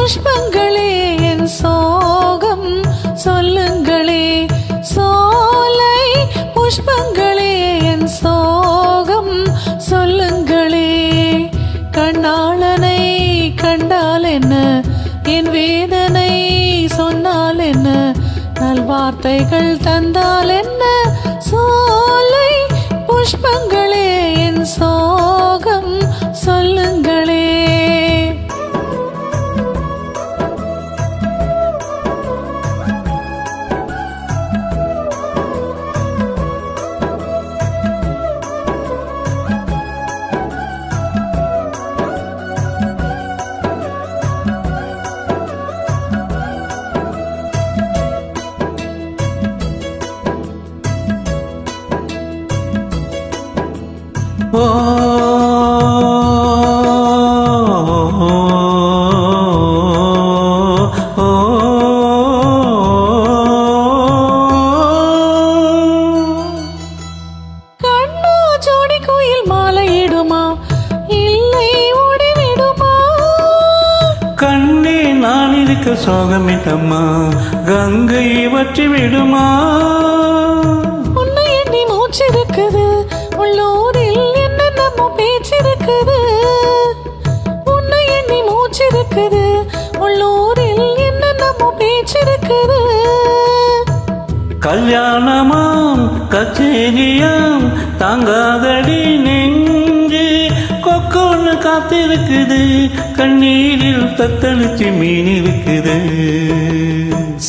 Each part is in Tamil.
புஷ்பங்களே என் சோகம் சொல்லுங்களே. சோலை புஷ்பங்களே என் சோகம் சொல்லுங்களே. கண்ணாளனை கண்டால் என்ன, என் வேதனை சொன்னால் என்ன, நல்வார்த்தைகள் தந்தால் என்ன. சோலை புஷ்பங்களே என் சோகம் சொல்லுங்களே. ஓ கண்ணா ஜோடி கோயில் மாலையிடுமா, இல்லை ஓடிவிடுமா. கண்ணே நான் இருக்க சோகமிட்டம்மா, கங்கை வற்றி விடுமா. உன்னை எண்ணி மூச்சிருக்குது, உள்ளூரில் என்னென்னமோ பேச்சிருக்குது. உன்னை எண்ணி மூச்சிருக்குது, உள்ளூரில் என்னென்னமோ பேச்சிருக்குது. கல்யாணமாம் கச்சேரியாம் தாங்காதடி நெஞ்சு, கொக்கோன்னு காத்திருக்குது, கண்ணீரில் தத்தளிச்சு மீன் இருக்குது.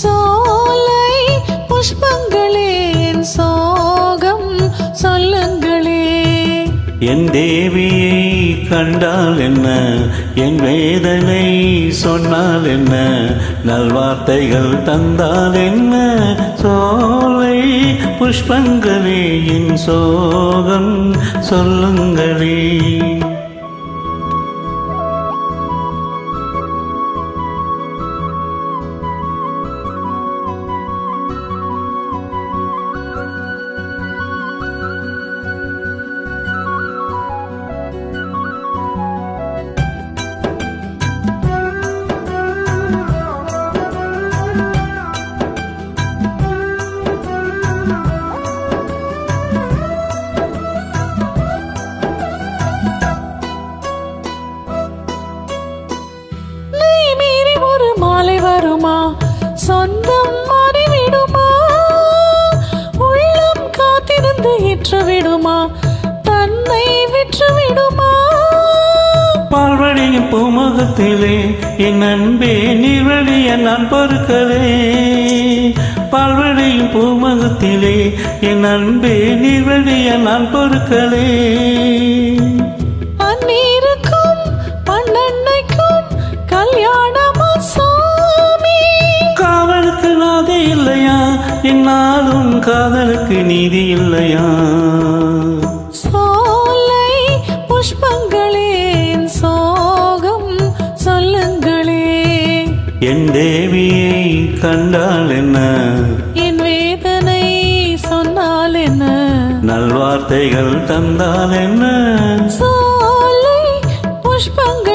சோலை புஷ்பங்களே என் சோகம் சொல்லுங்களே. என் தேவியை கண்டால் என்ன, என் வேதனை சொன்னால் என்ன, நல்வார்த்தைகள் தந்தால் என்ன. சோலை புஷ்பங்களே என் சோகம் சொல்லுங்களே. வருமா, சொந்தம் மாறிவிடுமா, உள்ளம் காத்திருந்து ஏற்றுவிடுமா, தன்னை விற்றுவிடுமா. பால்வடியும் பூமுகத்திலே என் அன்பே நீர்வழிய நான் பொறுக்கலே. பால்வடியும் பூமுகத்திலே என் அன்பே நீர்வழிய நான் பொறுக்கலே. அந்நீருக்கும் பன்னண்ணைக்கும் கல்யாணமா சாமி. காவலுக்கு நாதி இல்லையா, என்னாலும் காதலுக்கு நீதி இல்லையா. சோலை புஷ்பங்களே என் சோகம் சொல்லுங்களே. என் தேவியை கண்டால் என்ன, என் வேதனை சொன்னால் என்ன, நல்வார்த்தைகள் தந்தால் என்ன. சோலை புஷ்பங்கள்